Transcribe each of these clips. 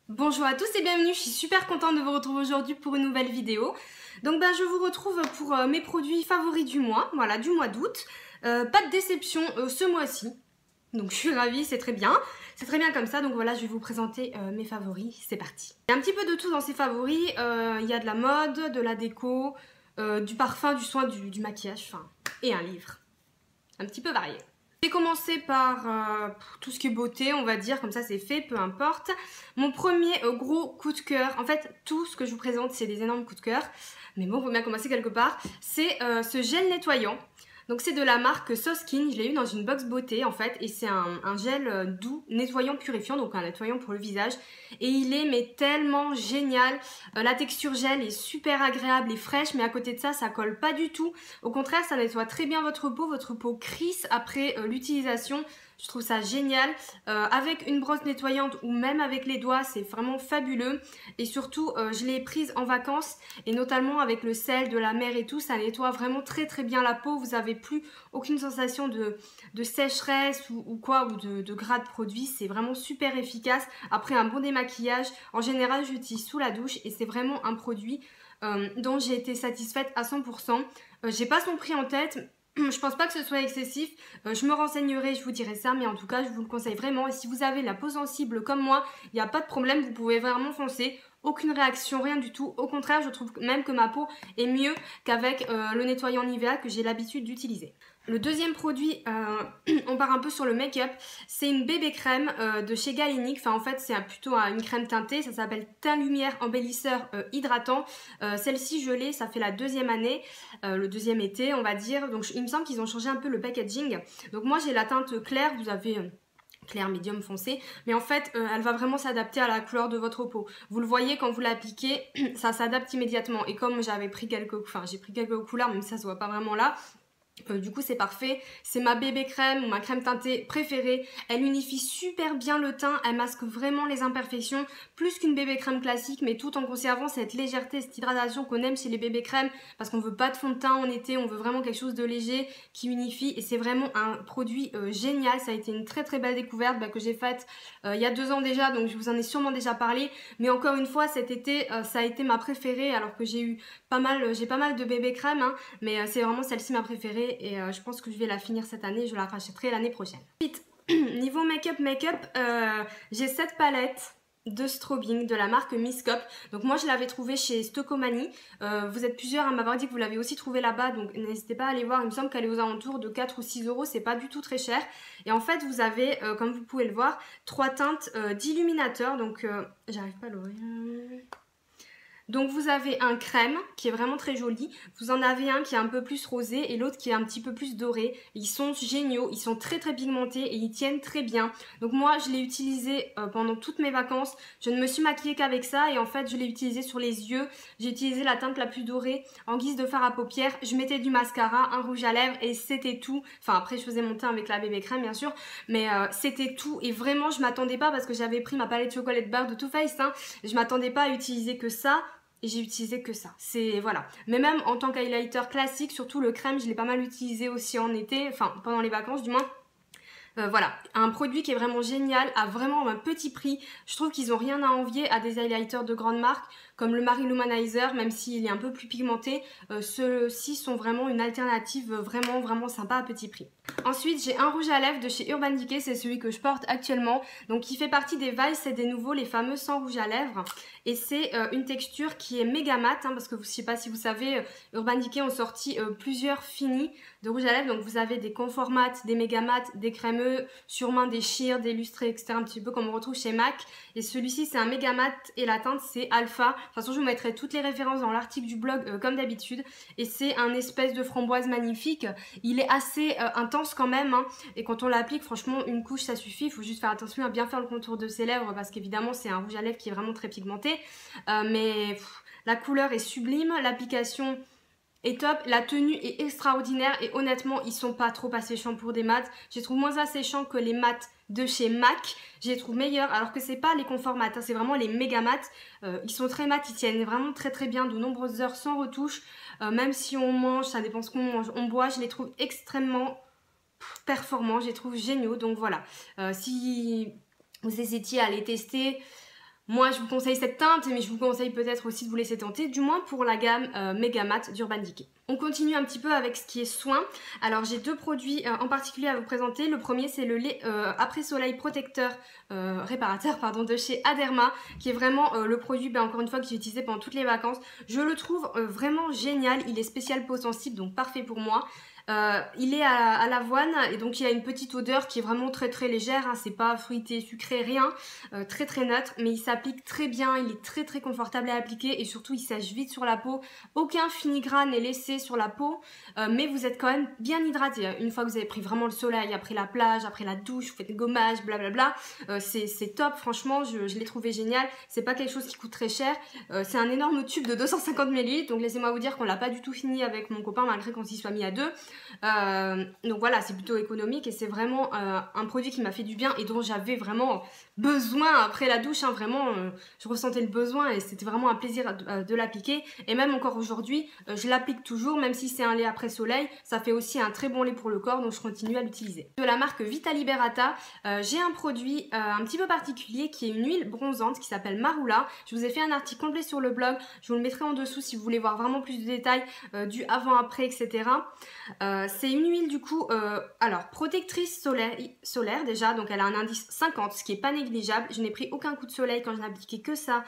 Bonjour à tous et bienvenue, je suis super contente de vous retrouver aujourd'hui pour une nouvelle vidéo. Donc je vous retrouve pour mes produits favoris du mois, voilà, du mois d'août. Pas de déception ce mois-ci, donc je suis ravie, c'est très bien comme ça. Donc voilà, je vais vous présenter mes favoris, c'est parti. Il y a un petit peu de tout dans ces favoris, il y a de la mode, de la déco, du parfum, du soin, du maquillage, enfin, et un livre. Un petit peu varié. Je vais commencer par tout ce qui est beauté, on va dire, comme ça c'est fait, peu importe. Mon premier gros coup de cœur, en fait tout ce que je vous présente c'est des énormes coups de cœur, mais bon, il faut bien commencer quelque part, c'est ce gel nettoyant. Donc c'est de la marque Soskin, je l'ai eu dans une box beauté en fait, et c'est un gel doux, nettoyant, purifiant, donc un nettoyant pour le visage. Et il est mais tellement génial, la texture gel est super agréable et fraîche, mais à côté de ça, ça colle pas du tout. Au contraire, ça nettoie très bien votre peau crisse après l'utilisation. Je trouve ça génial, avec une brosse nettoyante ou même avec les doigts, c'est vraiment fabuleux. Et surtout, je l'ai prise en vacances et notamment avec le sel de la mer et tout, ça nettoie vraiment très bien la peau. Vous n'avez plus aucune sensation de sécheresse ou quoi, ou de gras de produit. C'est vraiment super efficace. Après un bon démaquillage, en général, j'utilise sous la douche et c'est vraiment un produit dont j'ai été satisfaite à 100%. J'ai pas son prix en tête. Je pense pas que ce soit excessif, je me renseignerai, je vous dirai ça, mais en tout cas je vous le conseille vraiment. Et si vous avez la peau sensible comme moi, il n'y a pas de problème, vous pouvez vraiment foncer, aucune réaction, rien du tout. Au contraire, je trouve même que ma peau est mieux qu'avec le nettoyant Nivea que j'ai l'habitude d'utiliser. Le deuxième produit, on part un peu sur le make-up, c'est une bébé crème de chez Galénic. Enfin en fait c'est plutôt une crème teintée, ça s'appelle Teint Lumière embellisseur hydratant. Celle-ci je l'ai, ça fait la deuxième année, le deuxième été on va dire. Donc il me semble qu'ils ont changé un peu le packaging. Donc moi j'ai la teinte claire, vous avez clair, médium, foncé, mais en fait elle va vraiment s'adapter à la couleur de votre peau. Vous le voyez quand vous l'appliquez, ça s'adapte immédiatement. Et comme j'avais pris j'ai pris quelques couleurs, même si ça se voit pas vraiment là. Du coup c'est parfait, c'est ma bébé crème ou ma crème teintée préférée. Elle unifie super bien le teint, elle masque vraiment les imperfections, plus qu'une bébé crème classique, mais tout en conservant cette légèreté, cette hydratation qu'on aime chez les bébés crèmes, parce qu'on veut pas de fond de teint en été, on veut vraiment quelque chose de léger qui unifie, et c'est vraiment un produit génial. Ça a été une très belle découverte que j'ai faite il y a 2 ans déjà, donc je vous en ai sûrement déjà parlé, mais encore une fois cet été ça a été ma préférée, alors que j'ai pas mal de bébé crème, hein, mais c'est vraiment celle-ci ma préférée. Et je pense que je vais la finir cette année, je la rachèterai l'année prochaine. Ensuite, niveau make-up, j'ai cette palette de strobing de la marque Miskop. Donc moi je l'avais trouvée chez Stocomanie. Vous êtes plusieurs à m'avoir dit que vous l'avez aussi trouvée là-bas, donc n'hésitez pas à aller voir. Il me semble qu'elle est aux alentours de 4 ou 6 euros, c'est pas du tout très cher. Et en fait vous avez, comme vous pouvez le voir, 3 teintes d'illuminateur. Donc j'arrive pas à l'ouvrir. Donc vous avez un crème qui est vraiment très joli, vous en avez un qui est un peu plus rosé et l'autre qui est un petit peu plus doré. Ils sont géniaux, ils sont très pigmentés et ils tiennent très bien. Donc moi je l'ai utilisé pendant toutes mes vacances, je ne me suis maquillée qu'avec ça et en fait je l'ai utilisé sur les yeux. J'ai utilisé la teinte la plus dorée en guise de fard à paupières, je mettais du mascara, un rouge à lèvres et c'était tout. Enfin après je faisais mon teint avec la bébé crème bien sûr, mais c'était tout. Et vraiment je m'attendais pas, parce que j'avais pris ma palette chocolate bar de Too Faced, hein, je m'attendais pas à utiliser que ça. Et j'ai utilisé que ça, c'est voilà. Mais même en tant qu'highlighter classique, surtout le crème, je l'ai pas mal utilisé aussi en été, enfin pendant les vacances du moins. Voilà, un produit qui est vraiment génial, à vraiment un petit prix. Je trouve qu'ils n'ont rien à envier à des highlighters de grande marque, comme le Marie Lumanizer, même s'il est un peu plus pigmenté. Ceux-ci sont vraiment une alternative vraiment sympa à petit prix. Ensuite, j'ai un rouge à lèvres de chez Urban Decay, c'est celui que je porte actuellement. Donc, qui fait partie des Vice et des nouveaux, les fameux sans rouge à lèvres. Et c'est une texture qui est méga mat, hein, parce que je ne sais pas si vous savez, Urban Decay ont sorti plusieurs finis de rouge à lèvres. Donc, vous avez des confort mat, des méga mat, des crémeux, sûrement des sheer, des lustrés, etc. Un petit peu comme on retrouve chez MAC. Et celui-ci, c'est un méga mat et la teinte, c'est Alpha. De toute façon, je vous mettrai toutes les références dans l'article du blog, comme d'habitude. Et c'est un espèce de framboise magnifique. Il est assez intense quand même, hein. Et quand on l'applique, franchement, une couche, ça suffit. Il faut juste faire attention à bien faire le contour de ses lèvres, parce qu'évidemment, c'est un rouge à lèvres qui est vraiment très pigmenté. La couleur est sublime, l'application est top, la tenue est extraordinaire et honnêtement ils sont pas trop asséchants pour des mats. Je les trouve moins asséchants que les mats de chez MAC, je les trouve meilleurs, alors que c'est pas les confort mat, hein, c'est vraiment les méga mats. Ils sont très mat, ils tiennent vraiment très bien de nombreuses heures sans retouche, même si on mange, ça dépend ce qu'on mange, on boit, je les trouve extrêmement performants, je les trouve géniaux. Donc voilà, si vous hésitiez à les tester, Moi, je vous conseille cette teinte, mais je vous conseille peut-être aussi de vous laisser tenter, du moins pour la gamme Mega Matte d'Urban Decay. On continue un petit peu avec ce qui est soin. Alors, j'ai deux produits en particulier à vous présenter. Le premier, c'est le lait après soleil protecteur, réparateur, pardon, de chez Aderma, qui est vraiment le produit, encore une fois, que j'ai utilisé pendant toutes les vacances. Je le trouve vraiment génial. Il est spécial peau sensible, donc parfait pour moi. Il est à l'avoine et donc il a une petite odeur qui est vraiment très très légère, hein, c'est pas fruité, sucré, rien, très très neutre, mais il s'applique très bien, il est très très confortable à appliquer et surtout il sèche vite sur la peau, aucun finigrane n'est laissé sur la peau, mais vous êtes quand même bien hydraté. Une fois que vous avez pris vraiment le soleil, après la plage, après la douche, vous faites des gommages, blablabla, c'est top, franchement, je l'ai trouvé génial, c'est pas quelque chose qui coûte très cher, c'est un énorme tube de 250 ml, donc laissez-moi vous dire qu'on l'a pas du tout fini avec mon copain malgré qu'on s'y soit mis à deux. Donc voilà, c'est plutôt économique et c'est vraiment un produit qui m'a fait du bien et dont j'avais vraiment besoin après la douche, hein, vraiment je ressentais le besoin et c'était vraiment un plaisir de l'appliquer et même encore aujourd'hui je l'applique toujours, même si c'est un lait après soleil, ça fait aussi un très bon lait pour le corps, donc je continue à l'utiliser. De la marque Vita Liberata, j'ai un produit un petit peu particulier qui est une huile bronzante qui s'appelle Marula. Je vous ai fait un article complet sur le blog, je vous le mettrai en dessous si vous voulez voir vraiment plus de détails du avant-après, etc. C'est une huile du coup, alors protectrice solaire déjà, donc elle a un indice 50, ce qui est pas négligeable. Je n'ai pris aucun coup de soleil quand je n'ai appliqué que ça,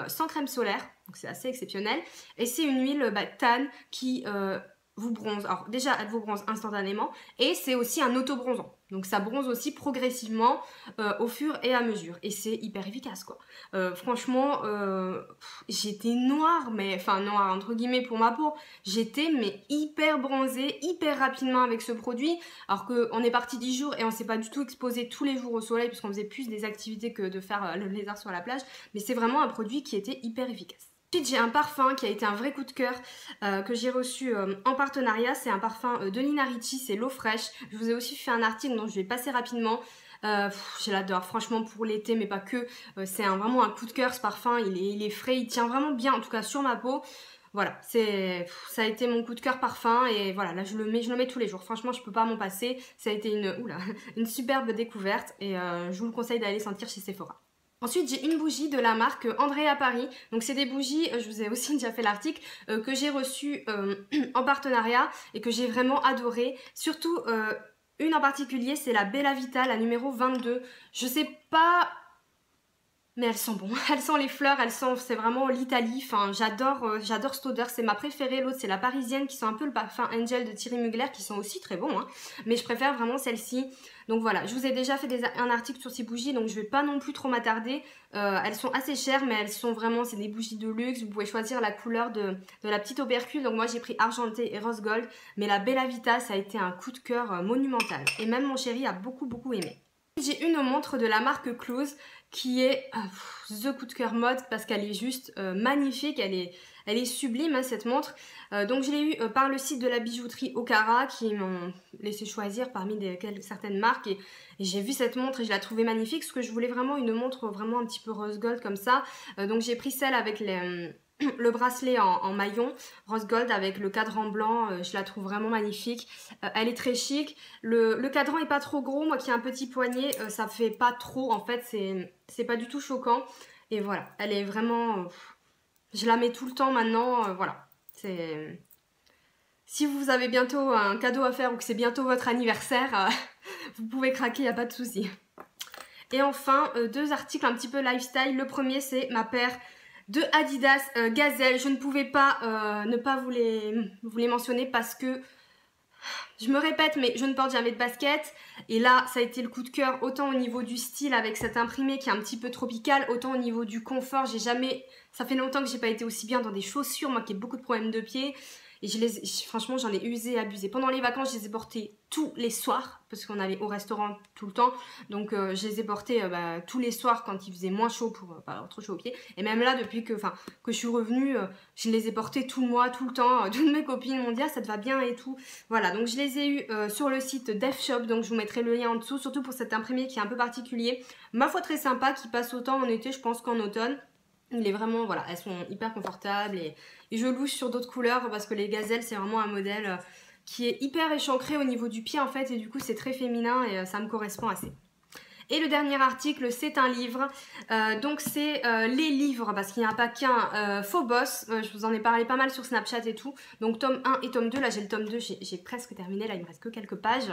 sans crème solaire, donc c'est assez exceptionnel. Et c'est une huile tan qui vous bronze. Alors déjà, elle vous bronze instantanément et c'est aussi un auto-bronzant. Donc ça bronze aussi progressivement au fur et à mesure. Et c'est hyper efficace quoi. Franchement, j'étais noire, mais enfin noire entre guillemets pour ma peau. J'étais mais hyper bronzée, hyper rapidement avec ce produit. Alors qu'on est parti 10 jours et on s'est pas du tout exposé tous les jours au soleil puisqu'on faisait plus des activités que de faire le lézard sur la plage. Mais c'est vraiment un produit qui était hyper efficace. Ensuite, j'ai un parfum qui a été un vrai coup de cœur que j'ai reçu en partenariat. C'est un parfum de Nina Ricci, c'est l'eau fraîche. Je vous ai aussi fait un article dont je vais passer rapidement. Je l'adore, franchement pour l'été, mais pas que. C'est vraiment un coup de cœur ce parfum. Il est frais, il tient vraiment bien, en tout cas sur ma peau. Voilà, ça a été mon coup de cœur parfum et voilà, là je le mets tous les jours. Franchement, je peux pas m'en passer. Ça a été une superbe découverte et je vous le conseille d'aller sentir chez Sephora. Ensuite, j'ai une bougie de la marque Andrea Paris. Donc, c'est des bougies, je vous ai aussi déjà fait l'article, que j'ai reçues en partenariat et que j'ai vraiment adoré. Surtout, une en particulier, c'est la Bella Vita, la numéro 22. Je sais pas... Mais elles sont bonnes, elles sentent les fleurs, c'est vraiment l'Italie, enfin j'adore cette odeur, c'est ma préférée. L'autre c'est la parisienne qui sent un peu le parfum Angel de Thierry Mugler qui sont aussi très bons, hein. Mais je préfère vraiment celle-ci. Donc voilà, je vous ai déjà fait un article sur ces bougies, donc je vais pas non plus trop m'attarder. Elles sont assez chères, mais elles sont vraiment, c'est des bougies de luxe, vous pouvez choisir la couleur de la petite opercule. Donc moi j'ai pris argenté et rose gold, mais la Bella Vita ça a été un coup de cœur monumental. Et même mon chéri a beaucoup aimé. J'ai une montre de la marque Close qui est the coup de cœur mode parce qu'elle est juste magnifique, elle est sublime hein, cette montre. Donc je l'ai eu par le site de la bijouterie Okara qui m'ont laissé choisir parmi certaines marques et j'ai vu cette montre et je la trouvais magnifique parce que je voulais vraiment une montre vraiment un petit peu rose gold comme ça. Donc j'ai pris celle avec le bracelet en maillon rose gold avec le cadran blanc, je la trouve vraiment magnifique. Elle est très chic, le cadran est pas trop gros, moi qui ai un petit poignet, ça fait pas trop en fait, c'est pas du tout choquant. Et voilà, elle est vraiment... je la mets tout le temps maintenant, voilà. Si vous avez bientôt un cadeau à faire ou que c'est bientôt votre anniversaire, vous pouvez craquer, il n'y a pas de souci. Et enfin, deux articles un petit peu lifestyle. Le premier, c'est ma paire de Adidas Gazelle. Je ne pouvais pas ne pas vous les mentionner parce que je me répète, mais je ne porte jamais de basket. Et là, ça a été le coup de cœur, autant au niveau du style avec cet imprimé qui est un petit peu tropical, autant au niveau du confort. Ça fait longtemps que j'ai pas été aussi bien dans des chaussures, moi qui ai beaucoup de problèmes de pied. Et franchement, j'en ai usé et abusé. Pendant les vacances, je les ai portées tous les soirs, parce qu'on allait au restaurant tout le temps. Donc, je les ai portées tous les soirs quand il faisait moins chaud pour pas avoir trop chaud aux pieds. Et même là, depuis que je suis revenue, je les ai portées tout le mois, tout le temps. Toutes mes copines m'ont dit, ah, ça te va bien et tout. Voilà, donc je les ai eues sur le site DefShop. Donc, je vous mettrai le lien en dessous, surtout pour cet imprimé qui est un peu particulier. Ma foi, très sympa, qui passe autant en été, je pense, qu'en automne. Il est vraiment, voilà, elles sont hyper confortables et je louche sur d'autres couleurs parce que les gazelles c'est vraiment un modèle qui est hyper échancré au niveau du pied en fait et du coup c'est très féminin et ça me correspond assez. Et le dernier article, c'est un livre. Donc c'est les livres, parce qu'il n'y a pas qu'un Phobos. Je vous en ai parlé pas mal sur Snapchat et tout. Donc tome 1 et tome 2. Là j'ai le tome 2, j'ai presque terminé. Là il me reste que quelques pages.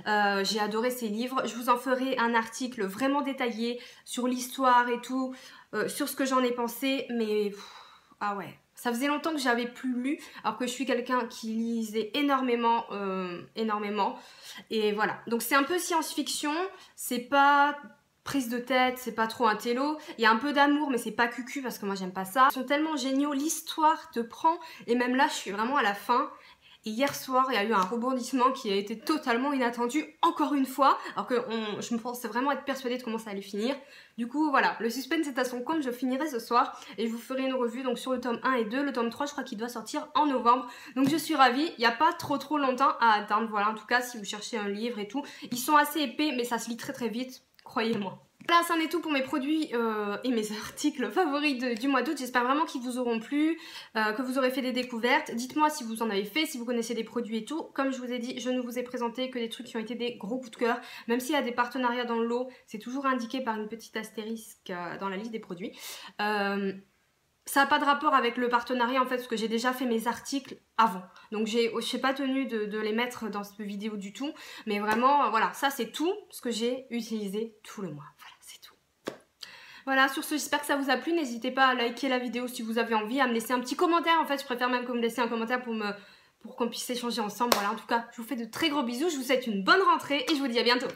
J'ai adoré ces livres. Je vous en ferai un article vraiment détaillé sur l'histoire et tout. Sur ce que j'en ai pensé. Mais ah ouais. Ça faisait longtemps que j'avais plus lu, alors que je suis quelqu'un qui lisait énormément, énormément. Et voilà, donc c'est un peu science-fiction, c'est pas prise de tête, c'est pas trop un télo. Il y a un peu d'amour, mais c'est pas cucu parce que moi j'aime pas ça. Ils sont tellement géniaux, l'histoire te prend, et même là je suis vraiment à la fin. Et hier soir, il y a eu un rebondissement qui a été totalement inattendu, encore une fois, alors que je me pensais vraiment être persuadée de comment ça allait finir. Du coup, voilà, le suspense est à son comble, je finirai ce soir et je vous ferai une revue donc sur le tome 1 et 2. Le tome 3, je crois qu'il doit sortir en novembre. Donc je suis ravie, il n'y a pas trop longtemps à attendre. Voilà, en tout cas, si vous cherchez un livre et tout, ils sont assez épais, mais ça se lit très vite, croyez-moi. Voilà, c'en est tout pour mes produits et mes articles favoris du mois d'août. J'espère vraiment qu'ils vous auront plu, que vous aurez fait des découvertes. Dites-moi si vous en avez fait, si vous connaissez des produits et tout. Comme je vous ai dit, je ne vous ai présenté que des trucs qui ont été des gros coups de cœur. Même s'il y a des partenariats dans le lot, c'est toujours indiqué par une petite astérisque dans la liste des produits. Ça n'a pas de rapport avec le partenariat en fait, parce que j'ai déjà fait mes articles avant. Donc je n'ai pas tenu de les mettre dans cette vidéo du tout. Mais vraiment, voilà, ça c'est tout ce que j'ai utilisé tout le mois. Voilà, c'est tout. Voilà, sur ce, j'espère que ça vous a plu. N'hésitez pas à liker la vidéo si vous avez envie, à me laisser un petit commentaire. En fait, je préfère même que vous me laissiez un commentaire pour qu'on puisse échanger ensemble. Voilà, en tout cas, je vous fais de très gros bisous. Je vous souhaite une bonne rentrée et je vous dis à bientôt.